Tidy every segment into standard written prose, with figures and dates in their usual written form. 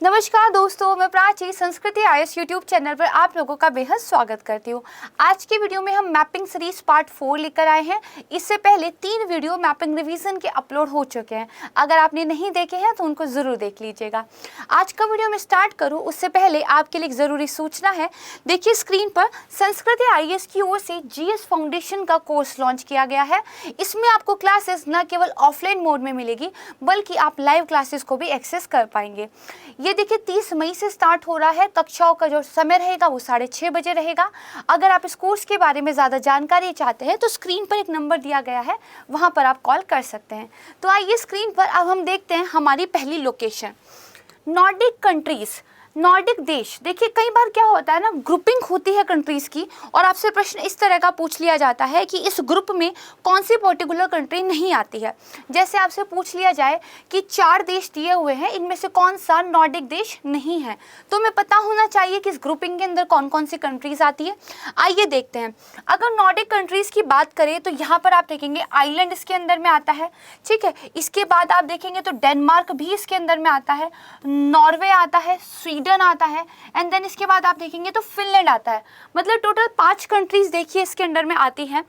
नमस्कार दोस्तों, मैं प्राची संस्कृति आईएएस यूट्यूब चैनल पर आप लोगों का बेहद स्वागत करती हूँ। आज की वीडियो में हम मैपिंग सीरीज पार्ट 4 लेकर आए हैं। इससे पहले 3 वीडियो मैपिंग रिवीजन के अपलोड हो चुके हैं। अगर आपने नहीं देखे हैं तो उनको ज़रूर देख लीजिएगा। आज का वीडियो मैं स्टार्ट करूँ उससे पहले आपके लिए एक ज़रूरी सूचना है। देखिए स्क्रीन पर संस्कृति आईएएस की ओर से जीएस फाउंडेशन का कोर्स लॉन्च किया गया है। इसमें आपको क्लासेस न केवल ऑफलाइन मोड में मिलेगी बल्कि आप लाइव क्लासेस को भी एक्सेस कर पाएंगे। ये देखिए 30 मई से स्टार्ट हो रहा है। कक्षाओं का जो समय रहेगा वो 6:30 बजे रहेगा। अगर आप इस कोर्स के बारे में ज़्यादा जानकारी चाहते हैं तो स्क्रीन पर एक नंबर दिया गया है, वहाँ पर आप कॉल कर सकते हैं। तो आइए स्क्रीन पर अब हम देखते हैं हमारी पहली लोकेशन, नॉर्डिक कंट्रीज़, नॉर्डिक देश। देखिए कई बार क्या होता है ना, ग्रुपिंग होती है कंट्रीज़ की और आपसे प्रश्न इस तरह का पूछ लिया जाता है कि इस ग्रुप में कौन सी पर्टिकुलर कंट्री नहीं आती है। जैसे आपसे पूछ लिया जाए कि 4 देश दिए हुए हैं, इनमें से कौन सा नॉर्डिक देश नहीं है, तो हमें पता होना चाहिए कि इस ग्रुपिंग के अंदर कौन कौन सी कंट्रीज़ आती है। आइए देखते हैं। अगर नॉर्डिक कंट्रीज़ की बात करें तो यहाँ पर आप देखेंगे आइलैंड इसके अंदर में आता है, ठीक है। इसके बाद आप देखेंगे तो डेनमार्क भी इसके अंदर में आता है, नॉर्वे आता है, स्वीडन आता है एंड देन इसके बाद आप देखेंगे तो फिनलैंड आता है। मतलब टोटल 5 कंट्रीज देखिए इसके अंडर में आती हैं।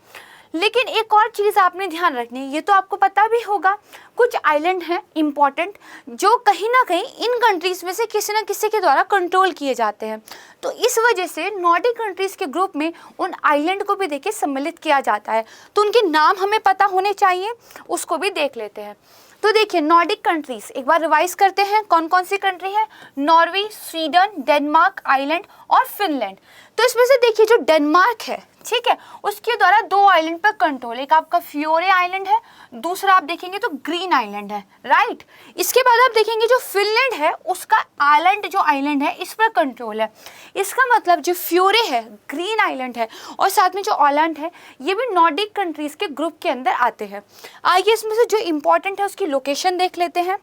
लेकिन एक और चीज़ आपने ध्यान रखनी है, ये तो आपको पता भी होगा, कुछ आइलैंड हैं इम्पॉर्टेंट जो कहीं ना कहीं इन कंट्रीज़ में से किसी न किसी के द्वारा कंट्रोल किए जाते हैं। तो इस वजह से नॉर्डिक कंट्रीज़ के ग्रुप में उन आइलैंड को भी देखिए सम्मिलित किया जाता है। तो उनके नाम हमें पता होने चाहिए, उसको भी देख लेते हैं। तो देखिए नॉर्डिक कंट्रीज एक बार रिवाइज करते हैं, कौन कौन सी कंट्री है। नॉर्वे, स्वीडन, डेनमार्क, आइलैंड और फिनलैंड। तो इसमें से देखिए जो डेनमार्क है, ठीक है, उसके द्वारा 2 आइलैंड पर कंट्रोल, एक आपका फ्योरे आइलैंड है, दूसरा आप देखेंगे तो ग्रीन आइलैंड है, राइट। इसके बाद आप देखेंगे जो फिनलैंड है उसका आइलैंड जो आइलैंड है इस पर कंट्रोल है। इसका मतलब जो फ्योरे है, ग्रीन आइलैंड है और साथ में जो आइलैंड है ये भी नॉर्डिक कंट्रीज के ग्रुप के अंदर आते हैं। आइए इसमें से जो इम्पोर्टेंट है उसकी लोकेशन देख लेते हैं।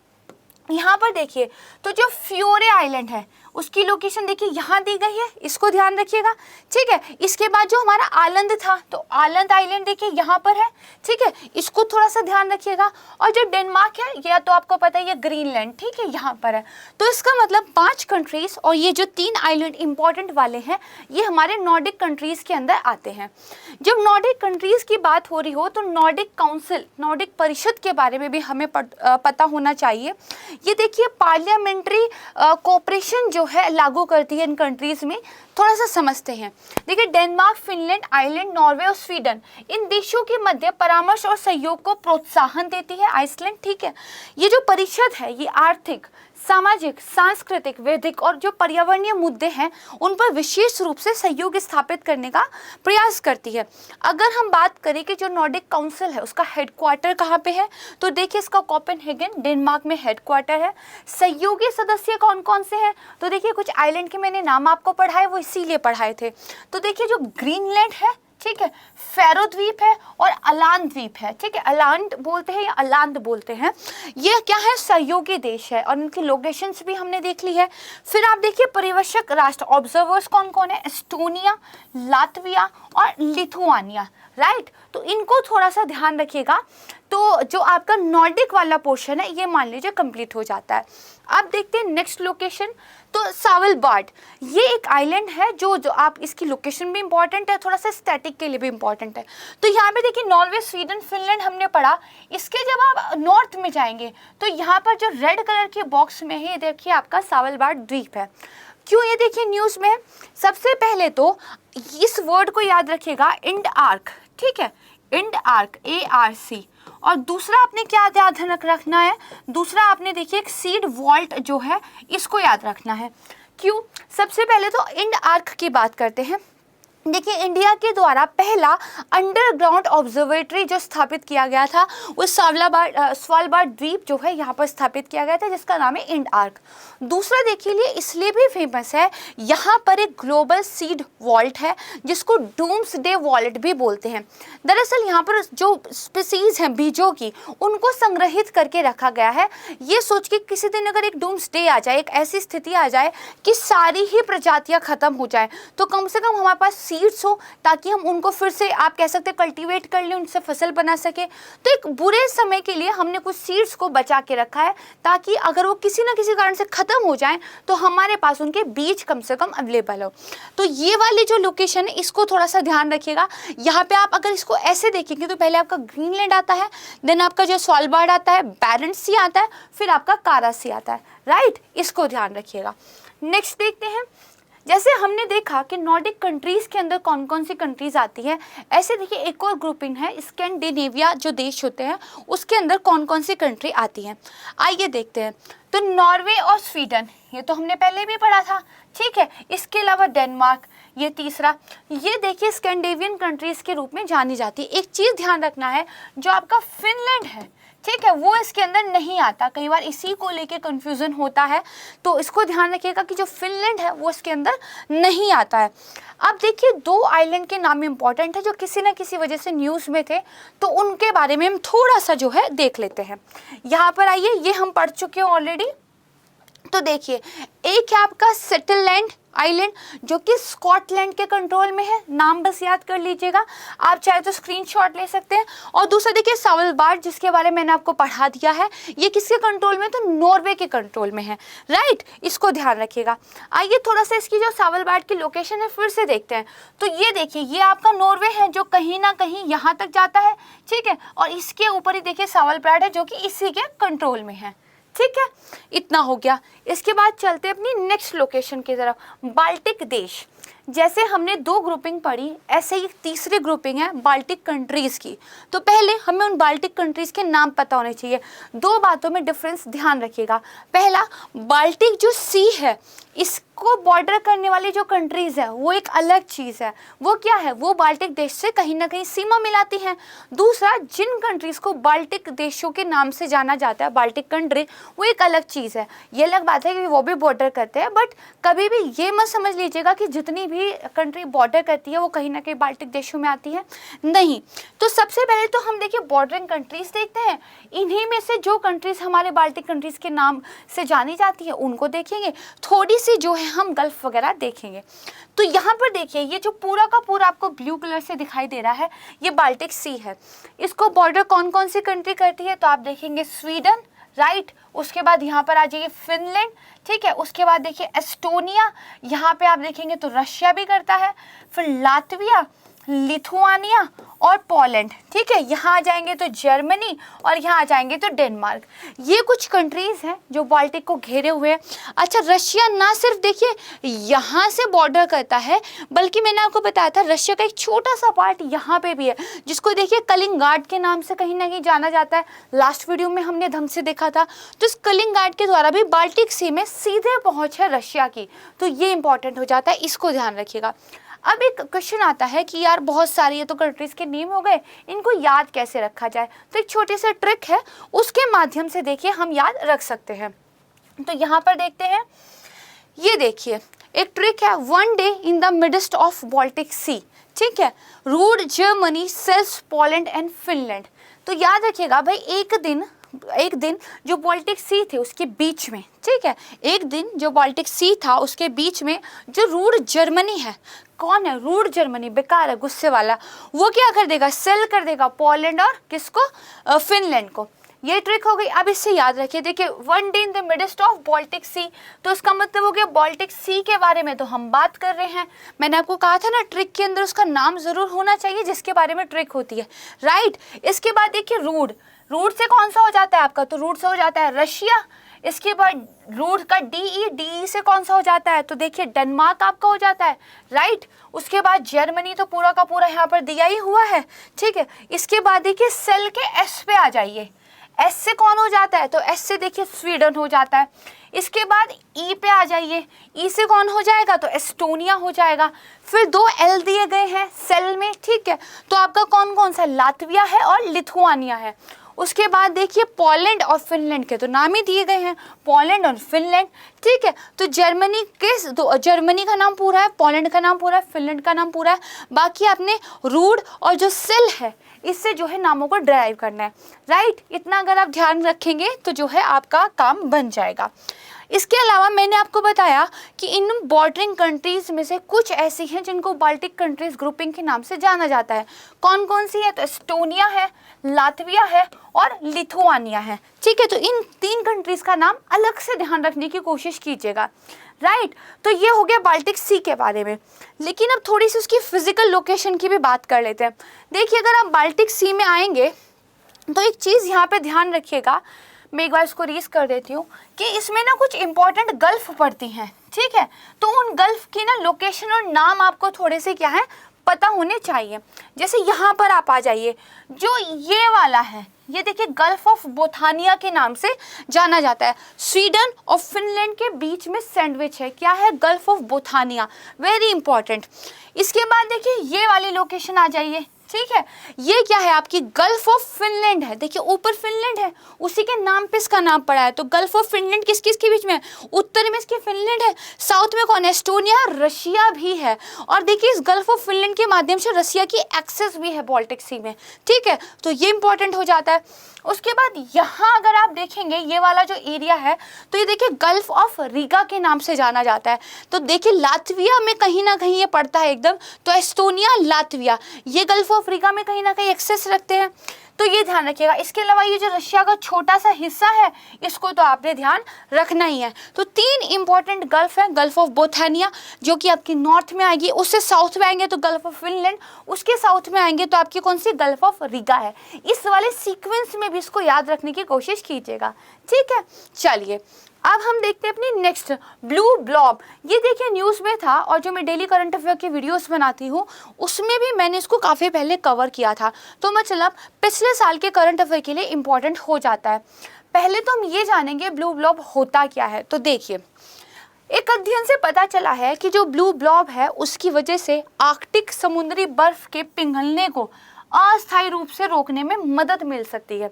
यहाँ पर देखिए तो जो फ्योरे आइलैंड है उसकी लोकेशन देखिए यहाँ दी गई है, इसको ध्यान रखिएगा, ठीक है। इसके बाद जो हमारा आलंद था तो आलंद आइलैंड देखिए यहाँ पर है, ठीक है, इसको थोड़ा सा ध्यान रखिएगा। और जो डेनमार्क है यह तो आपको पता है ये ग्रीनलैंड, ठीक है, यहाँ पर है। तो इसका मतलब 5 कंट्रीज और ये जो 3 आइलैंड इंपॉर्टेंट वाले हैं ये हमारे नॉर्डिक कंट्रीज के अंदर आते हैं। जब नॉर्डिक कंट्रीज की बात हो रही हो तो नॉर्डिक काउंसिल, नॉर्डिक परिषद के बारे में भी हमें पता होना चाहिए। ये देखिए पार्लियामेंट्री कोऑपरेशन जो है लागू करती है इन कंट्रीज में, थोड़ा सा समझते हैं। देखिए डेनमार्क, फिनलैंड, आइलैंड, नॉर्वे और स्वीडन, इन देशों के मध्य परामर्श और सहयोग को प्रोत्साहन देती है आइसलैंड, ठीक है। ये जो परिषद है ये आर्थिक, सामाजिक, सांस्कृतिक, वैदिक और जो पर्यावरणीय मुद्दे हैं उन पर विशेष रूप से सहयोग स्थापित करने का प्रयास करती है। अगर हम बात करें कि जो नॉर्डिक काउंसिल है उसका हेडक्वार्टर कहाँ पे है, तो देखिए इसका कोपेनहेगन डेनमार्क में हेडक्वार्टर है। सहयोगी सदस्य कौन कौन से हैं, तो देखिए कुछ आइलैंड के मैंने नाम आपको पढ़ाए, वो इसीलिए पढ़ाए थे। तो देखिए जो ग्रीनलैंड है, ठीक है, फैरो द्वीप है और अलान द्वीप है, ठीक है, अलांड बोलते हैं या अलांद बोलते हैं। ये क्या है, सहयोगी देश है और इनकी लोकेशंस भी हमने देख ली है। फिर आप देखिए पर्यवेक्षक राष्ट्र, ऑब्जर्वर्स कौन कौन है, एस्टोनिया, लातविया और लिथुआनिया, राइट। तो इनको थोड़ा सा ध्यान रखिएगा। तो जो आपका नॉर्डिक वाला पोर्शन है ये मान लीजिए कंप्लीट हो जाता है। अब देखते हैं नेक्स्ट लोकेशन, तो सावलबार्ड, ये एक आइलैंड है जो आप इसकी लोकेशन भी इंपॉर्टेंट है, थोड़ा सा स्टैटिक के लिए भी इंपॉर्टेंट है। तो यहाँ पे देखिए नॉर्वे, स्वीडन, फिनलैंड हमने पढ़ा। इसके जब आप नॉर्थ में जाएंगे तो यहाँ पर जो रेड कलर के बॉक्स में है ये देखिए आपका सावलबार्ड द्वीप है। क्यों, ये देखिए न्यूज़ में सबसे पहले तो इस वर्ड को याद रखिएगा, इंड आर्क, ठीक है, इंड आर्क, ARC। और दूसरा आपने क्या ध्यान रखना है, दूसरा आपने देखिए एक सीड वॉल्ट जो है इसको याद रखना है। क्यों, सबसे पहले तो इंड आर्क की बात करते हैं। देखिए इंडिया के द्वारा पहला अंडरग्राउंड ऑब्जर्वेटरी जो स्थापित किया गया था वो स्वालबार्ड द्वीप जो है यहाँ पर स्थापित किया गया था, जिसका नाम है इंड आर्क। दूसरा देखिए लिए इसलिए भी फेमस है, यहाँ पर एक ग्लोबल सीड वॉल्ट है जिसको डूम्सडे वॉलेट भी बोलते हैं। दरअसल यहाँ पर जो स्पीसीज हैं बीजों की उनको संग्रहित करके रखा गया है, ये सोच के किसी दिन अगर एक डूम्सडे आ जाए, एक ऐसी स्थिति आ जाए कि सारी ही प्रजातियाँ खत्म हो जाए, तो कम से कम हमारे पास सीड्स हो, ताकि हम उनको फिर से आप कह सकते हैं कल्टीवेट कर लें, उनसे फसल बना सके। तो एक बुरे समय के लिए हमने कुछ सीड्स को बचा के रखा है, ताकि अगर वो किसी न किसी कारण से ख़त्म हो जाएं तो हमारे पास उनके बीज कम से कम अवेलेबल हो। तो ये वाली जो लोकेशन है इसको थोड़ा सा ध्यान रखिएगा। यहाँ पे आप अगर इसको ऐसे देखेंगे तो पहले आपका ग्रीनलैंड आता है, देन आपका जो स्वालबार्ड आता है, बैरेंट्स सी आता है, फिर आपका कारा सी आता है, राइट। इसको ध्यान रखिएगा। नेक्स्ट देखते हैं, जैसे हमने देखा कि नॉर्डिक कंट्रीज़ के अंदर कौन कौन सी कंट्रीज़ आती है, ऐसे देखिए एक और ग्रुपिंग है स्कैंडिनेविया जो देश होते हैं उसके अंदर कौन कौन सी कंट्री आती हैं। आइए देखते हैं। तो नॉर्वे और स्वीडन, ये तो हमने पहले भी पढ़ा था, ठीक है। इसके अलावा डेनमार्क, ये तीसरा, ये देखिए स्कैंडिनेवियन कंट्रीज़ के रूप में जानी जाती है। एक चीज़ ध्यान रखना है, जो आपका फिनलैंड है, ठीक है, वो इसके अंदर नहीं आता। कई बार इसी को लेके कंफ्यूजन होता है, तो इसको ध्यान रखिएगा कि जो फिनलैंड है वो इसके अंदर नहीं आता है। अब देखिए 2 आइलैंड के नाम इंपॉर्टेंट है जो किसी न किसी वजह से न्यूज़ में थे, तो उनके बारे में हम थोड़ा सा जो है देख लेते हैं। यहाँ पर आइए, ये हम पढ़ चुके हैं ऑलरेडी। तो देखिए, एक है आपका सेटललैंड आइलैंड जो कि स्कॉटलैंड के कंट्रोल में है, नाम बस याद कर लीजिएगा, आप चाहे तो स्क्रीनशॉट ले सकते हैं। और दूसरा देखिए स्वालबार्ड, जिसके बारे में मैंने आपको पढ़ा दिया है, ये किसके कंट्रोल में, तो नॉर्वे के कंट्रोल में है, राइट। इसको ध्यान रखिएगा। आइए थोड़ा सा इसकी जो स्वालबार्ड की लोकेशन है फिर से देखते हैं। तो ये देखिए, ये आपका नॉर्वे है जो कहीं ना कहीं यहाँ तक जाता है, ठीक है, और इसके ऊपर ही देखिए स्वालबार्ड है जो कि इसी के कंट्रोल में है, ठीक है। इतना हो गया। इसके बाद चलते अपनी नेक्स्ट लोकेशन की तरफ, बाल्टिक देश। जैसे हमने 2 ग्रुपिंग पढ़ी, ऐसे ही तीसरी ग्रुपिंग है बाल्टिक कंट्रीज़ की। तो पहले हमें उन बाल्टिक कंट्रीज़ के नाम पता होने चाहिए। 2 बातों में डिफरेंस ध्यान रखिएगा। पहला, बाल्टिक जो सी है इसको बॉर्डर करने वाली जो कंट्रीज़ है वो एक अलग चीज़ है। वो क्या है, वो बाल्टिक देश से कहीं ना कहीं सीमा मिलाती हैं। दूसरा, जिन कंट्रीज़ को बाल्टिक देशों के नाम से जाना जाता है, बाल्टिक कंट्री, वो एक अलग चीज़ है। ये अलग बात है कि वो भी बॉर्डर करते हैं, बट कभी भी ये मत समझ लीजिएगा कि जितनी भी कंट्री बॉर्डर करती है वो कहीं ना कहीं बाल्टिक देशों में आती है, नहीं। तो सबसे पहले तो हम देखिए बॉर्डरिंग कंट्रीज़ देखते हैं। इन्हीं में से जो कंट्रीज़ हमारे बाल्टिक कंट्रीज़ के नाम से जानी जाती है उनको देखेंगे। थोड़ी सी जो है हम गल्फ वगैरह देखेंगे। तो यहाँ पर देखिए, ये जो पूरा का पूरा आपको ब्लू कलर से दिखाई दे रहा है, ये बाल्टिक सी है। इसको बॉर्डर कौन कौन सी कंट्री करती है, तो आप देखेंगे स्वीडन, राइट। उसके बाद यहाँ पर आ जाइए फिनलैंड, ठीक है। उसके बाद देखिए एस्टोनिया, यहाँ पे आप देखेंगे तो रशिया भी करता है। फिर लातविया, लिथुआनिया और पोलैंड, ठीक है। यहाँ आ जाएंगे तो जर्मनी और यहाँ आ जाएंगे तो डेनमार्क। ये कुछ कंट्रीज़ हैं जो बाल्टिक को घेरे हुए हैं। अच्छा, रशिया ना सिर्फ देखिए यहाँ से बॉर्डर करता है, बल्कि मैंने आपको बताया था रशिया का एक छोटा सा पार्ट यहाँ पे भी है, जिसको देखिए कलिंगार्ड के नाम से कहीं ना कहीं जाना जाता है। लास्ट वीडियो में हमने ढंग से देखा था। तो इस कलिंगार्ड के द्वारा भी बाल्टिक सी में सीधे पहुँच है रशिया की, तो ये इंपॉर्टेंट हो जाता है, इसको ध्यान रखिएगा। अब एक क्वेश्चन आता है कि यार बहुत सारी ये तो कंट्रीज़ के नेम हो गए, इनको याद कैसे रखा जाए। तो एक छोटी सी ट्रिक है, उसके माध्यम से देखिए हम याद रख सकते हैं। तो यहाँ पर देखते हैं, ये देखिए एक ट्रिक है, 1 day in the midst of Baltic sea, ठीक है, rude Germany sells Poland and Finland. तो याद रखिएगा भाई, एक दिन जो बाल्टिक सी थे उसके बीच में, ठीक है, एक दिन जो बाल्टिक सी था उसके बीच में जो रूड जर्मनी है, कौन है रूड जर्मनी, बेकार है, गुस्से वाला, वो क्या कर देगा, सेल कर देगा पोलैंड और किसको, फिनलैंड को। ये ट्रिक हो गई। अब इससे याद रखिए, देखिए 1 day in the midst of Baltic sea, तो इसका मतलब हो गया बाल्टिक सी के बारे में तो हम बात कर रहे हैं। मैंने आपको कहा था ना, ट्रिक के अंदर उसका नाम जरूर होना चाहिए जिसके बारे में ट्रिक होती है, राइट। इसके बाद देखिए रूड से कौन सा हो जाता है आपका, तो रूड से हो जाता है रशिया। इसके बाद रूड का डी से कौन सा हो जाता है, तो देखिए डेनमार्क आपका हो जाता है, राइट। उसके बाद जर्मनी तो पूरा का पूरा यहाँ पर दिया ही हुआ है, ठीक है। इसके बाद देखिए सेल के एस पे आ जाइए, एस से कौन हो जाता है, तो एस से देखिए स्वीडन हो जाता है। इसके बाद ई पे आ जाइए, ई से कौन हो जाएगा, तो एस्टोनिया हो जाएगा। फिर 2 एल दिए गए हैं सेल में, ठीक है, तो आपका कौन कौन सा, लातविया है और लिथुआनिया है। उसके बाद देखिए पोलैंड और फिनलैंड के तो नाम ही दिए गए हैं, पोलैंड और फिनलैंड, ठीक है। तो जर्मनी का नाम पूरा है, पोलैंड का नाम पूरा है, फिनलैंड का नाम पूरा है। बाकी आपने रूड और जो सेल है इससे जो है नामों को ड्राइव करना है, राइट। इतना अगर आप ध्यान रखेंगे तो जो है आपका काम बन जाएगा। इसके अलावा मैंने आपको बताया कि इन बॉर्डरिंग कंट्रीज में से कुछ ऐसी हैं जिनको बाल्टिक कंट्रीज ग्रुपिंग के नाम से जाना जाता है। कौन कौन सी है? तो एस्टोनिया है, लातविया है और लिथुआनिया है। ठीक है, तो इन 3 कंट्रीज का नाम अलग से ध्यान रखने की कोशिश कीजिएगा। राइट, तो ये हो गया बाल्टिक सी के बारे में। लेकिन अब थोड़ी सी उसकी फिजिकल लोकेशन की भी बात कर लेते हैं। देखिए, अगर आप बाल्टिक सी में आएंगे तो एक चीज़ यहाँ पे ध्यान रखिएगा, मैं एक बार इसको रीज कर देती हूँ कि इसमें ना कुछ इंपॉर्टेंट गल्फ पड़ती हैं। ठीक है, तो उन गल्फ की ना लोकेशन और नाम आपको थोड़े से क्या है पता होने चाहिए। जैसे यहाँ पर आप आ जाइए, जो ये वाला है, ये देखिए गल्फ ऑफ बोथानिया के नाम से जाना जाता है। स्वीडन और फिनलैंड के बीच में सैंडविच है, क्या है? Gulf of Bothnia, very important. इसके बाद देखिए ये वाली लोकेशन आ जाइए। ठीक है, ये क्या है? आपकी गल्फ ऑफ फिनलैंड है। देखिए ऊपर फिनलैंड है, उसी के नाम पे इसका नाम पड़ा है। तो गल्फ ऑफ फिनलैंड किस किस के बीच में है? उत्तर में इसके फिनलैंड है, साउथ में कौन है? एस्टोनिया, रशिया भी है। और देखिए इस गल्फ ऑफ फिनलैंड के माध्यम से रशिया की एक्सेस भी है बाल्टिक सी में। ठीक है, तो ये इंपॉर्टेंट हो जाता है। उसके बाद यहाँ अगर आप देखेंगे ये वाला जो एरिया है, तो ये देखिए गल्फ ऑफ रीगा के नाम से जाना जाता है। तो देखिए लातविया में कहीं ना कहीं ये पड़ता है एकदम, तो एस्टोनिया, लातविया, ये गल्फ ऑफ रीगा में कहीं ना कहीं एक्सेस रखते हैं, तो ये ध्यान रखिएगा। इसके अलावा ये जो रशिया का छोटा सा हिस्सा है, इसको तो आपने ध्यान रखना ही है। तो 3 इंपॉर्टेंट गल्फ है, गल्फ ऑफ बोथानिया जो कि आपकी नॉर्थ में आएगी, उससे साउथ में आएंगे तो गल्फ ऑफ फिनलैंड, उसके साउथ में आएंगे तो आपकी कौन सी? गल्फ ऑफ रीगा है। इस वाले सीक्वेंस में भी इसको याद रखने की कोशिश कीजिएगा। ठीक है, चलिए अब हम देखते हैं अपनी नेक्स्ट, ब्लू ब्लॉब। ये देखिए न्यूज़ में था, और जो मैं डेली करंट अफेयर की वीडियोस बनाती हूँ उसमें भी मैंने इसको काफ़ी पहले कवर किया था, तो मतलब पिछले साल के करंट अफेयर के लिए इम्पॉर्टेंट हो जाता है। पहले तो हम ये जानेंगे ब्लू ब्लॉब होता क्या है। तो देखिए, एक अध्ययन से पता चला है कि जो ब्लू ब्लॉब है उसकी वजह से आर्कटिक समुद्री बर्फ के पिघलने को अस्थायी रूप से रोकने में मदद मिल सकती है।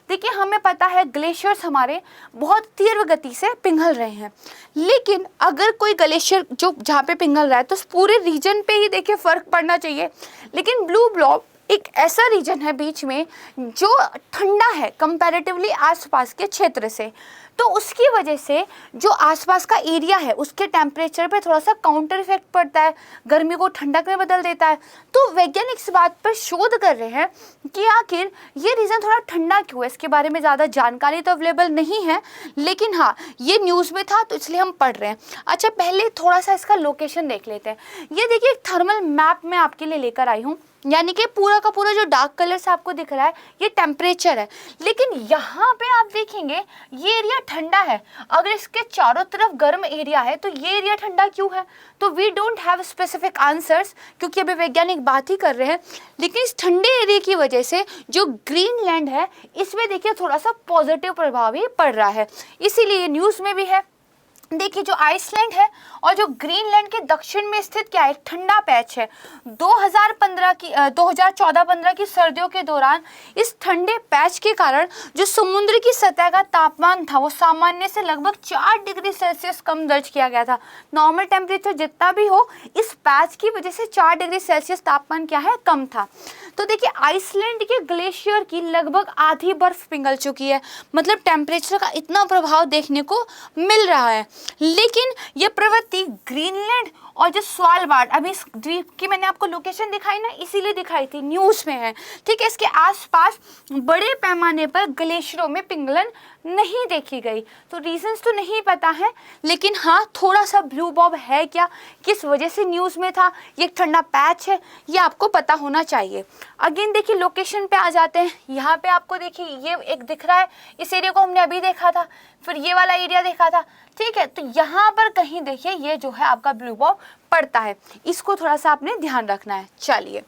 देखिए हमें पता है ग्लेशियर्स हमारे बहुत तीव्र गति से पिघल रहे हैं, लेकिन अगर कोई ग्लेशियर जो जहाँ पे पिघल रहा है तो पूरे रीजन पे ही देखिए फर्क पड़ना चाहिए। लेकिन ब्लू ब्लॉब एक ऐसा रीजन है बीच में जो ठंडा है कंपैरेटिवली आसपास के क्षेत्र से, तो उसकी वजह से जो आसपास का एरिया है उसके टेम्परेचर पे थोड़ा सा काउंटर इफेक्ट पड़ता है, गर्मी को ठंडक में बदल देता है। तो वैज्ञानिक इस बात पर शोध कर रहे हैं कि आखिर ये रीज़न थोड़ा ठंडा क्यों है। इसके बारे में ज़्यादा जानकारी तो अवेलेबल नहीं है, लेकिन हाँ ये न्यूज़ में था तो इसलिए हम पढ़ रहे हैं। अच्छा, पहले थोड़ा सा इसका लोकेशन देख लेते हैं। ये देखिए एक थर्मल मैप मैं आपके लिए लेकर आई हूँ, यानी कि पूरा का पूरा जो डार्क कलर से आपको दिख रहा है ये टेम्परेचर है, लेकिन यहाँ पे आप देखेंगे ये एरिया ठंडा है। अगर इसके चारों तरफ गर्म एरिया है तो ये एरिया ठंडा क्यों है? तो we don't have specific answers, क्योंकि अभी वैज्ञानिक बात ही कर रहे हैं। लेकिन इस ठंडे एरिया की वजह से जो ग्रीनलैंड है इसमें देखिए थोड़ा सा पॉजिटिव प्रभाव ही पड़ रहा है, इसीलिए न्यूज़ में भी है। देखिए जो आइसलैंड है और जो ग्रीनलैंड के दक्षिण में स्थित क्या है, एक ठंडा पैच है। 2014-15 की सर्दियों के दौरान इस ठंडे पैच के कारण जो समुद्र की सतह का तापमान था वो सामान्य से लगभग 4 डिग्री सेल्सियस कम दर्ज किया गया था। नॉर्मल टेम्परेचर जितना भी हो, इस पैच की वजह से 4 डिग्री सेल्सियस तापमान क्या है, कम था। तो देखिए आइसलैंड के ग्लेशियर की लगभग आधी बर्फ पिघल चुकी है, मतलब टेम्परेचर का इतना प्रभाव देखने को मिल रहा है। लेकिन ये प्रवृत्ति ग्रीनलैंड और जो स्वालबार्ड, अभी इस द्वीप की मैंने आपको लोकेशन दिखाई ना, इसीलिए दिखाई थी, न्यूज़ में है। ठीक है, इसके आसपास बड़े पैमाने पर ग्लेशियरों में पिघलन नहीं देखी गई। तो रीजंस तो नहीं पता है, लेकिन हाँ थोड़ा सा ब्लू बॉब है क्या, किस वजह से न्यूज़ में था, ये एक ठंडा पैच है, ये आपको पता होना चाहिए। अगेन देखिए लोकेशन पे आ जाते हैं। यहाँ पे आपको देखिए ये एक दिख रहा है, इस एरिया को हमने अभी देखा था, फिर ये वाला एरिया देखा था। ठीक है, तो यहाँ पर कहीं देखिए ये जो है आपका ब्लू बॉब पड़ता है, इसको थोड़ा सा आपने ध्यान रखना है। चलिए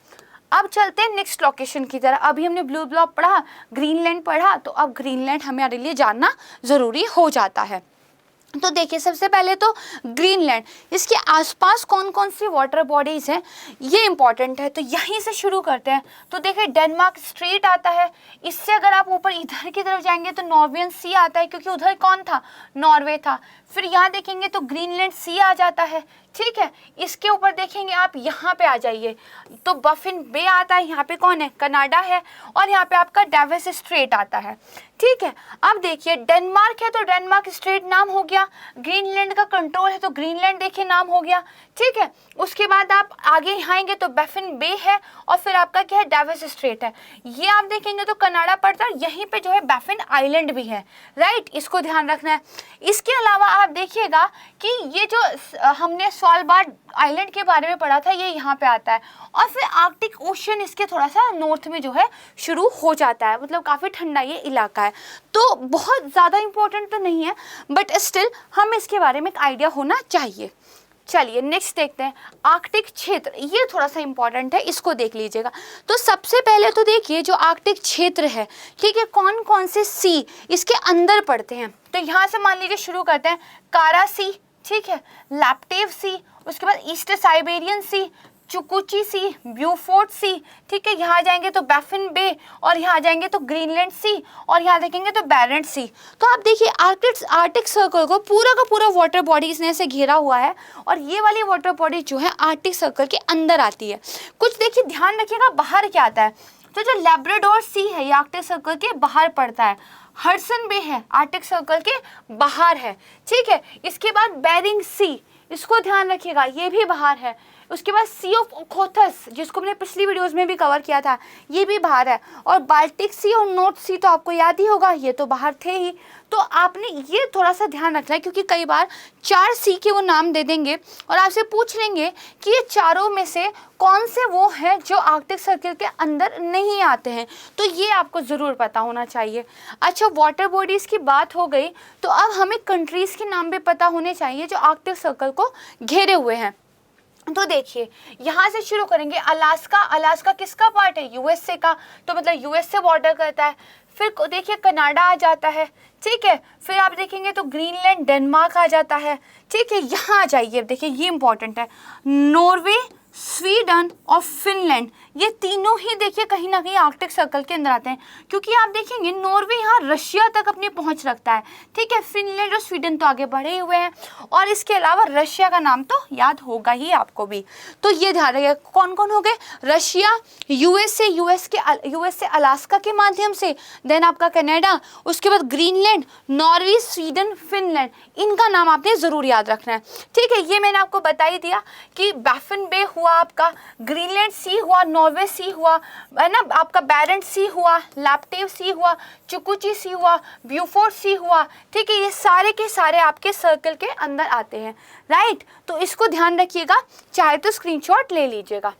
अब चलते हैं नेक्स्ट लोकेशन की तरह। अभी हमने ब्लू बॉब पढ़ा, ग्रीनलैंड पढ़ा, तो अब ग्रीनलैंड हमारे लिए जानना ज़रूरी हो जाता है। तो देखिए सबसे पहले तो ग्रीनलैंड, इसके आसपास कौन कौन सी वाटर बॉडीज़ हैं ये इंपॉर्टेंट है, तो यहीं से शुरू करते हैं। तो देखिए डेनमार्क स्ट्रेट आता है, इससे अगर आप ऊपर इधर की तरफ जाएंगे तो नॉर्वेजियन सी आता है, क्योंकि उधर कौन था, नॉर्वे था। फिर यहाँ देखेंगे तो ग्रीनलैंड सी आ जाता है, ठीक है। इसके ऊपर देखेंगे आप, यहाँ पे आ जाइए तो बफिन बे आता है, यहाँ पे कौन है, कनाडा है, और यहाँ पे आपका डेविस स्ट्रेट आता है, ठीक है। अब देखिए डेनमार्क है तो डेनमार्क स्ट्रेट नाम हो गया, ग्रीनलैंड का कंट्रोल है तो ग्रीनलैंड देखिए नाम हो गया, ठीक है। उसके बाद आप आगे आएंगे तो बफिन बे है, और फिर आपका क्या है, डेविस स्ट्रेट है। ये आप देखेंगे तो कनाडा पड़ता है, यहीं पे जो है बफिन आइलैंड भी है, राइट, इसको ध्यान रखना है। इसके अलावा आप देखिएगा कि ये जो हमने स्वालबार्ड आइलैंड के बारे में पढ़ा था, ये यहाँ पे आता है, और फिर आर्कटिक ओशन इसके थोड़ा सा नॉर्थ में जो है शुरू हो जाता है, मतलब काफ़ी ठंडा ये इलाका है। तो बहुत ज़्यादा इंपॉर्टेंट तो नहीं है, बट स्टिल हम इसके बारे में एक आइडिया होना चाहिए। चलिए नेक्स्ट देखते हैं, आर्कटिक क्षेत्र, ये थोड़ा सा इंपॉर्टेंट है, इसको देख लीजिएगा। तो सबसे पहले तो देखिए जो आर्कटिक क्षेत्र है, ठीक है, कौन कौन से सी इसके अंदर पड़ते हैं। तो यहाँ से मान लीजिए शुरू करते हैं, कारा सी, ठीक है, लैप्टेव सी, उसके बाद ईस्ट साइबेरियन सी, चुकुची सी, ब्यूफोर्ट सी, ठीक है, यहाँ जाएंगे तो बैफिन बे, और यहाँ जाएंगे तो ग्रीनलैंड सी, और यहाँ देखेंगे तो बैरेंट सी। तो आप देखिए आर्कटिक सर्कल को पूरा का पूरा वाटर बॉडी इसने से घेरा हुआ है, और ये वाली वाटर बॉडी जो है आर्कटिक सर्कल के अंदर आती है। कुछ देखिए ध्यान रखिएगा बाहर क्या आता है, तो जो लैब्राडोर सी है ये आर्कटिक सर्कल के बाहर पड़ता है, हडसन बे है आर्कटिक सर्कल के बाहर है, ठीक है। इसके बाद बेरिंग सी, इसको ध्यान रखिएगा, ये भी बाहर है। उसके बाद सी ऑफ ओखोथस, जिसको मैंने पिछली वीडियोस में भी कवर किया था, ये भी बाहर है। और बाल्टिक सी और नॉर्थ सी तो आपको याद ही होगा, ये तो बाहर थे ही। तो आपने ये थोड़ा सा ध्यान रखना है, क्योंकि कई बार 4 सी के वो नाम दे देंगे और आपसे पूछ लेंगे कि ये चारों में से कौन से वो हैं जो आर्कटिक सर्कल के अंदर नहीं आते हैं, तो ये आपको ज़रूर पता होना चाहिए। अच्छा, वाटर बॉडीज़ की बात हो गई, तो अब हमें कंट्रीज़ के नाम भी पता होने चाहिए जो आर्कटिक सर्कल को घेरे हुए हैं। तो देखिए यहाँ से शुरू करेंगे, अलास्का, अलास्का किसका पार्ट है, यूएसए का, तो मतलब यूएस से बॉर्डर करता है। फिर देखिए कनाडा आ जाता है, ठीक है। फिर आप देखेंगे तो ग्रीनलैंड, डेनमार्क आ जाता है, ठीक है। यहाँ आ जाइए, देखिए ये इंपॉर्टेंट है, नॉर्वे, स्वीडन और फिनलैंड, ये तीनों ही देखिए कहीं ना कहीं आर्कटिक सर्कल के अंदर आते हैं, क्योंकि आप देखेंगे नॉर्वे यहाँ रशिया तक अपनी पहुँच रखता है, ठीक है। फिनलैंड और स्वीडन तो आगे बढ़े हुए हैं, और इसके अलावा रशिया का नाम तो याद होगा ही आपको भी। तो ये ध्यान रखिएगा कौन कौन हो गए, रशिया, यूएसए अलास्का के माध्यम से, देन आपका कनाडा, उसके बाद ग्रीनलैंड, नॉर्वे, स्वीडन, फिनलैंड, इनका नाम आपने ज़रूर याद रखना है, ठीक है। ये मैंने आपको बता ही दिया कि बैफिन बे हुआ आपका, ग्रीनलैंड सी हुआ, नॉर्वे सी हुआ, है ना, आपका बैरेंट सी हुआ, लैप्टेव सी हुआ, चुकुची सी हुआ, ब्यूफोर्ट सी हुआ, ठीक है। ये सारे के सारे आपके सर्कल के अंदर आते हैं, राइट। तो इसको ध्यान रखिएगा, चाहे तो स्क्रीनशॉट ले लीजिएगा।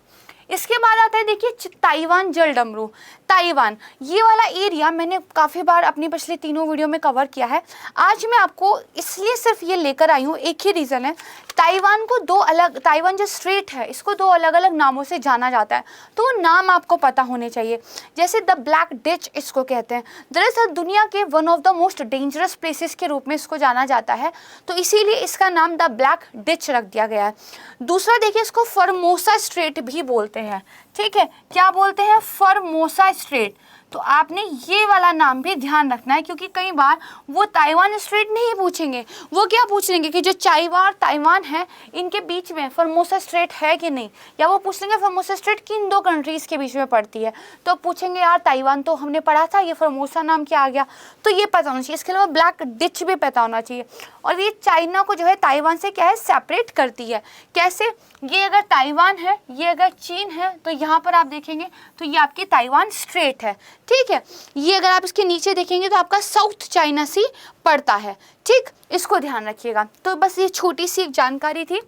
इसके बाद आता है देखिए ताइवान जल डमरू। ताइवान, ये वाला एरिया मैंने काफ़ी बार अपनी पिछली तीनों वीडियो में कवर किया है। आज मैं आपको इसलिए सिर्फ ये लेकर आई हूँ, एक ही रीज़न है, ताइवान को दो अलग, ताइवान जो स्ट्रेट है इसको दो अलग अलग नामों से जाना जाता है, तो वो नाम आपको पता होने चाहिए। जैसे द ब्लैक डिच इसको कहते हैं, दरअसल दुनिया के one of the most dangerous places के रूप में इसको जाना जाता है, तो इसीलिए इसका नाम द ब्लैक डिच रख दिया गया है। दूसरा देखिए इसको फॉर्मोसा स्ट्रेट भी बोलते हैं, ठीक है। क्या बोलते हैं, फॉर्मोसा स्ट्रेट। तो आपने ये वाला नाम भी ध्यान रखना है, क्योंकि कई बार वो ताइवान स्ट्रेट नहीं पूछेंगे, वो क्या पूछ लेंगे कि जो ताइवान है इनके बीच में फॉर्मोसा स्ट्रेट है कि नहीं, या वो पूछ लेंगे फॉर्मोसा स्ट्रेट किन दो कंट्रीज़ के बीच में पड़ती है, तो पूछेंगे यार ताइवान तो हमने पढ़ा था, ये फॉर्मोसा नाम क्या आ गया, तो ये पता होना चाहिए। इसके अलावा ब्लैक डिच भी पता होना चाहिए। और ये चाइना को जो है ताइवान से क्या है, सेपरेट करती है। कैसे, ये अगर ताइवान है, ये अगर चीन है, तो यहाँ पर आप देखेंगे तो ये आपकी ताइवान स्ट्रेट है, ठीक है। ये अगर आप इसके नीचे देखेंगे तो आपका साउथ चाइना सी पड़ता है, ठीक, इसको ध्यान रखिएगा। तो बस ये छोटी सी एक जानकारी थी।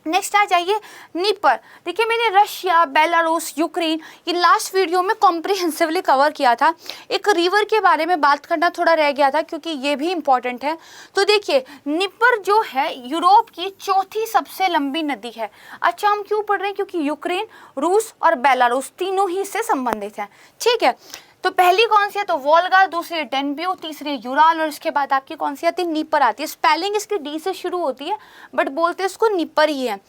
नेक्स्ट आ जाइए नीपर। देखिए मैंने रशिया, बेलारूस, यूक्रेन ये लास्ट वीडियो में कॉम्प्रिहेंसिवली कवर किया था। एक रिवर के बारे में बात करना थोड़ा रह गया था, क्योंकि ये भी इम्पॉर्टेंट है। तो देखिए नीपर जो है यूरोप की चौथी सबसे लंबी नदी है। अच्छा, हम क्यों पढ़ रहे हैं, क्योंकि यूक्रेन, रूस और बेलारूस तीनों ही इससे संबंधित हैं, ठीक है। तो पहली कौन सी है, तो वोल्गा, दूसरी डेन्यूब, तीसरी यूराल, और इसके बाद आपकी कौन सी आती है, नीपर आती है। स्पेलिंग इसकी डी से शुरू होती है बट बोलते इसको नीपर ही है।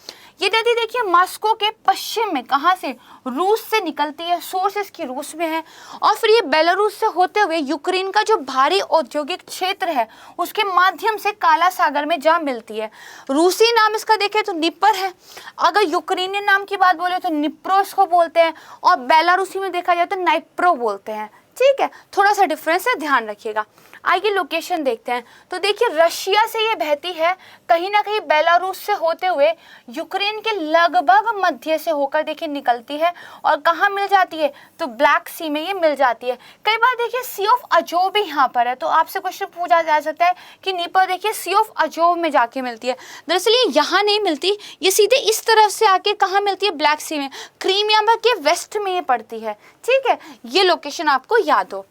ये नदी देखिए मॉस्को के पश्चिम में, कहाँ से, रूस से निकलती है, सोर्स इसकी रूस में है, और फिर ये बेलारूस से होते हुए यूक्रेन का जो भारी औद्योगिक क्षेत्र है उसके माध्यम से काला सागर में जा मिलती है। रूसी नाम इसका देखें तो निपर है, अगर यूक्रेनी नाम की बात बोले तो निप्रो इसको बोलते हैं, और बेलारूसी में देखा जाए तो नाइप्रो बोलते हैं। ठीक है, थोड़ा सा डिफरेंस है, ध्यान रखिएगा। आइए लोकेशन देखते हैं। तो देखिए रशिया से ये बहती है, कहीं ना कहीं बेलारूस से होते हुए यूक्रेन के लगभग मध्य से होकर देखिए निकलती है, और कहाँ मिल जाती है, तो ब्लैक सी में ये मिल जाती है। कई बार देखिए सी ऑफ अजोव भी यहाँ पर है, तो आपसे क्वेश्चन पूछा जा सकता है कि नीपर देखिए सी ऑफ अजोव में जाके मिलती है। दरअसल ये यहाँ नहीं मिलती, ये सीधे इस तरफ से आके कहाँ मिलती है, ब्लैक सी में, क्रीमिया के वेस्ट में ये पड़ती है। ठीक है, ये लोकेशन आपको याद हो।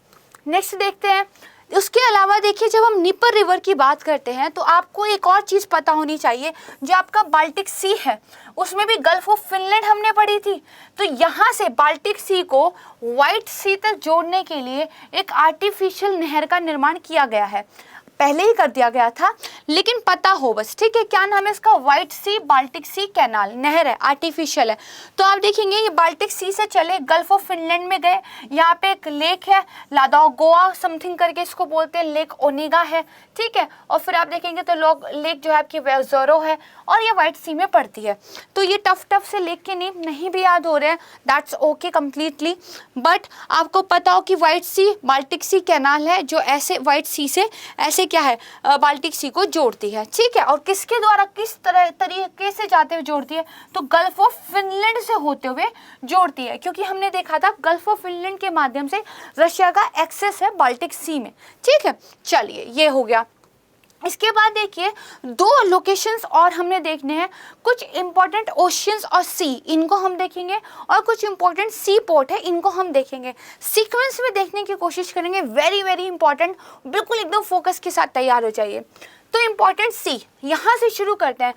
नेक्स्ट देखते हैं। उसके अलावा देखिए जब हम नीपर रिवर की बात करते हैं तो आपको एक और चीज़ पता होनी चाहिए, जो आपका बाल्टिक सी है उसमें भी गल्फ ऑफ फिनलैंड हमने पढ़ी थी। तो यहाँ से बाल्टिक सी को व्हाइट सी तक जोड़ने के लिए एक आर्टिफिशियल नहर का निर्माण किया गया है, पहले ही कर दिया गया था, लेकिन पता हो बस। ठीक है, क्या नाम है इसका, व्हाइट सी बाल्टिक सी कैनाल, नहर है, आर्टिफिशियल है। तो आप देखेंगे ये बाल्टिक सी से चले गल्फ ऑफ फिनलैंड में गए, यहाँ पे एक लेक है लाडोगोआ समथिंग करके इसको बोलते हैं, लेक ओनेगा है। ठीक है, और फिर आप देखेंगे तो लेक जो है आपकी वेज़ोरो है, और ये व्हाइट सी में पड़ती है। तो ये टफ से लेक के नेम नहीं भी याद हो रहे हैं, दैट्स ओके कम्प्लीटली, बट आपको पता हो कि व्हाइट सी बाल्टिक सी कैनाल है जो ऐसे व्हाइट सी से ऐसे क्या है बाल्टिक सी को जोड़ती है। ठीक है, और किसके द्वारा किस तरीके से जाते हुए जोड़ती है, तो गल्फ ऑफ फिनलैंड से होते हुए जोड़ती है, क्योंकि हमने देखा था गल्फ ऑफ फिनलैंड के माध्यम से रशिया का एक्सेस है बाल्टिक सी में। ठीक है, चलिए ये हो गया। इसके बाद देखिए दो लोकेशंस और हमने देखने हैं, कुछ इंपॉर्टेंट ओशियंस और सी, इनको हम देखेंगे, और कुछ इंपॉर्टेंट सी पोर्ट है, इनको हम देखेंगे। सीक्वेंस में देखने की कोशिश करेंगे, वेरी वेरी इंपॉर्टेंट, बिल्कुल एकदम फोकस के साथ तैयार हो जाइए। तो इंपॉर्टेंट सी यहाँ से शुरू करते हैं।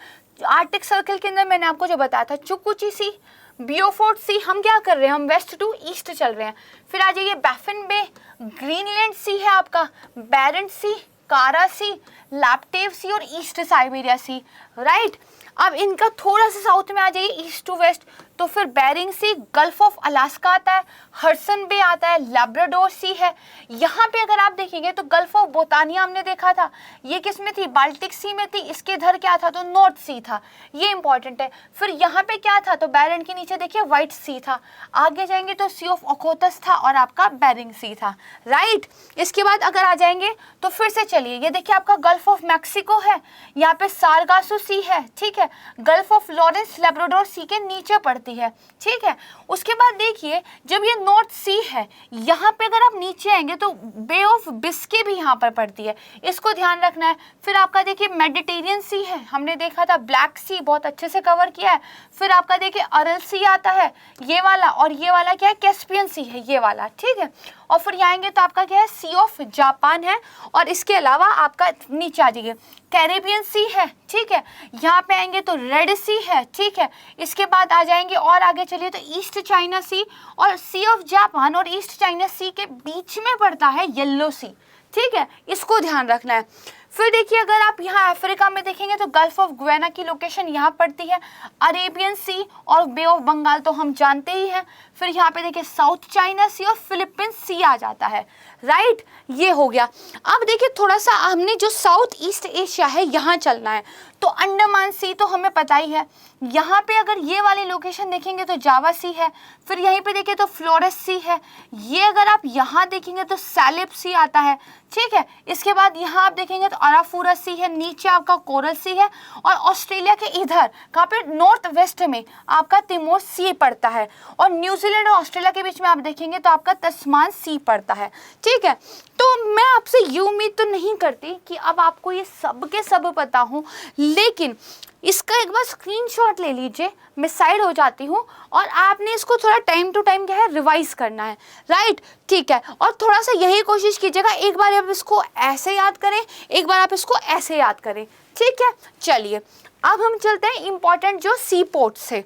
आर्कटिक सर्कल के अंदर मैंने आपको जो बताया था, चुकुची सी, बियोफोर्ट सी, हम क्या कर रहे हैं, हम वेस्ट टू ईस्ट चल रहे हैं। फिर आ जाइए बैफिन बे, ग्रीनलैंड सी है आपका, बैरेंट सी, कारा सी, लैप्टेव सी, और ईस्ट साइबेरिया सी। राइट, अब इनका थोड़ा सा साउथ में आ जाइए, ईस्ट टू वेस्ट, तो फिर Bering Sea, Gulf of Alaska आता है, हडसन बे आता है, लैब्राडोर सी है। यहाँ पे अगर आप देखेंगे तो गल्फ ऑफ बोतानिया हमने देखा था, ये किस में थी, बाल्टिक सी में थी, इसके इधर क्या था, तो नॉर्थ सी था, ये इंपॉर्टेंट है। फिर यहाँ पे क्या था, तो बेरिंग के नीचे देखिए व्हाइट सी था, आगे जाएंगे तो सी ऑफ ओखोतस था, और आपका बेरिंग सी था। राइट, इसके बाद अगर आ जाएंगे तो फिर से चलिए, ये देखिए आपका गल्फ ऑफ मैक्सिको है, यहाँ पे सारगासो सी है। ठीक है, गल्फ ऑफ लॉरेंस लैब्राडोर सी के नीचे पड़ती है। ठीक है, उसके बाद देखिए जब ये नॉर्थ सी है, यहाँ पे अगर आप नीचे आएंगे तो बे ऑफ बिस्के भी यहाँ पर पड़ती है, इसको ध्यान रखना है। फिर आपका देखिए मेडिटेरियन सी है, हमने देखा था, ब्लैक सी बहुत अच्छे से कवर किया है। फिर आपका देखिए अरल सी आता है, ये वाला, और ये वाला क्या है, कैस्पियन सी है, ये वाला। ठीक है, और फिर यहाँ आएंगे तो आपका क्या है, सी ऑफ जापान है, और इसके अलावा आपका नीचे आ जाइए कैरेबियन सी है। ठीक है, यहाँ पे आएंगे तो रेड सी है। ठीक है, इसके बाद आ जाएंगे और आगे चलिए तो ईस्ट चाइना सी, और सी ऑफ जापान और ईस्ट चाइना सी के बीच में पड़ता है येलो सी। ठीक है, इसको ध्यान रखना है। फिर देखिए अगर आप यहाँ अफ्रीका में देखेंगे तो गल्फ ऑफ गुयाना की लोकेशन यहाँ पड़ती है, अरेबियन सी और बे ऑफ बंगाल तो हम जानते ही हैं। फिर यहाँ पे देखिए साउथ चाइना सी और फिलीपींस सी आ जाता है। राइट, ये हो गया। अब देखिए थोड़ा सा हमने जो साउथ ईस्ट एशिया है यहाँ चलना है, तो अंडमान सी तो हमें पता ही है, यहाँ पे अगर ये वाली लोकेशन देखेंगे तो जावा सी है। फिर यहीं पे देखिए तो फ्लोरेस सी है, ये अगर आप यहाँ देखेंगे तो सैलिप सी आता है। ठीक है, इसके बाद यहाँ आप देखेंगे तो अराफूरा सी है, नीचे आपका कोरल सी है, और ऑस्ट्रेलिया के इधर कहाँ पे नॉर्थ वेस्ट में आपका तिमोर सी पड़ता है, और न्यूजीलैंड और ऑस्ट्रेलिया के बीच में आप देखेंगे तो आपका तस्मान सी पड़ता है। ठीक है, तो मैं आपसे ये उम्मीद तो नहीं करती कि अब आपको ये सब के सब पता हो, लेकिन इसका एक बार स्क्रीनशॉट ले लीजिए, मैं साइड हो जाती हूँ, और आपने इसको थोड़ा टाइम टू टाइम क्या है रिवाइज करना है। राइट, ठीक है, और थोड़ा सा यही कोशिश कीजिएगा, एक बार आप इसको ऐसे याद करें, एक बार आप इसको ऐसे याद करें। ठीक है, चलिए अब हम चलते हैं इम्पॉर्टेंट जो सी पोर्ट से।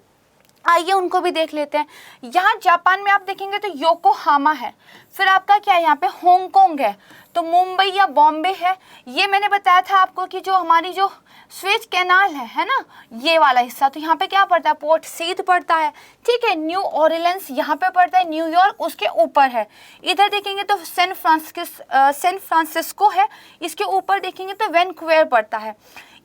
आइए उनको भी देख लेते हैं। यहाँ जापान में आप देखेंगे तो योकोहामा है, फिर आपका क्या है यहाँ पे हांगकांग है, तो मुंबई या बॉम्बे है। ये मैंने बताया था आपको कि जो हमारी जो स्वेज कैनाल है ना, ये वाला हिस्सा, तो यहाँ पे क्या पड़ता है, पोर्ट सीध पड़ता है, ठीक है। न्यू ऑरलियंस यहाँ पे पड़ता है, न्यूयॉर्क उसके ऊपर है। इधर देखेंगे तो सैन फ्रांसिस्को है, इसके ऊपर देखेंगे तो वैनकूवर पड़ता है।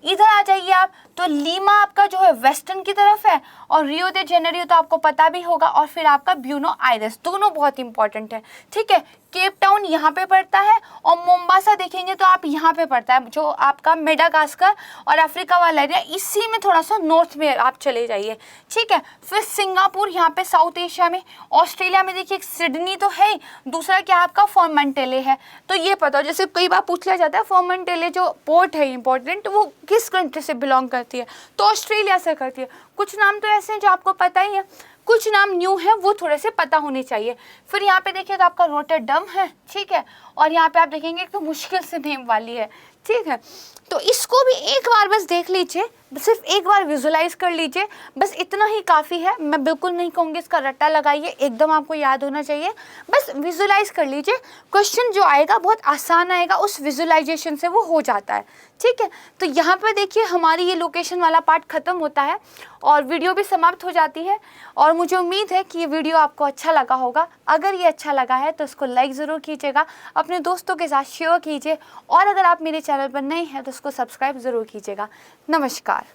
इधर आ जाइए आप तो लीमा आपका जो है वेस्टर्न की तरफ है, और रियो दे जेनेरियो तो आपको पता भी होगा, और फिर आपका ब्यूनो आयरेस, दोनों बहुत इंपॉर्टेंट है, ठीक है। केप टाउन यहाँ पे पड़ता है, और मोम्बासा देखेंगे तो आप यहाँ पे पड़ता है, जो आपका मेडागास्कर और अफ्रीका वाला एरिया, इसी में थोड़ा सा नॉर्थ में आप चले जाइए, ठीक है। फिर सिंगापुर यहाँ पे साउथ एशिया में। ऑस्ट्रेलिया में देखिए सिडनी तो है ही, दूसरा क्या आपका फॉर्मेंटेले है। तो ये पता हो, जैसे कई बार पूछ लिया जाता है फॉर्मेंटेले जो पोर्ट है इंपॉर्टेंट, वो किस कंट्री से बिलोंग करती है, तो ऑस्ट्रेलिया से करती है। कुछ नाम तो ऐसे हैं जो आपको पता ही है, कुछ नाम न्यू है, वो थोड़े से पता होने चाहिए। फिर यहाँ पे देखिए तो आपका रोटरडम है, ठीक है, और यहाँ पे आप देखेंगे कि मुश्किल से नेम वाली है, ठीक है। तो इसको भी एक बार बस देख लीजिए, सिर्फ एक बार विजुलाइज कर लीजिए, बस इतना ही काफ़ी है। मैं बिल्कुल नहीं कहूँगी इसका रट्टा लगाइए, एकदम आपको याद होना चाहिए, बस विजुलाइज कर लीजिए। क्वेश्चन जो आएगा बहुत आसान आएगा, उस विजुलाइजेशन से वो हो जाता है, ठीक है। तो यहाँ पर देखिए हमारी ये लोकेशन वाला पार्ट ख़त्म होता है और वीडियो भी समाप्त हो जाती है। और मुझे उम्मीद है कि ये वीडियो आपको अच्छा लगा होगा। अगर ये अच्छा लगा है तो इसको लाइक ज़रूर कीजिएगा, अपने दोस्तों के साथ शेयर कीजिए, और अगर आप मेरे चैनल पर नए हैं तो उसको सब्सक्राइब ज़रूर कीजिएगा। नमस्कार।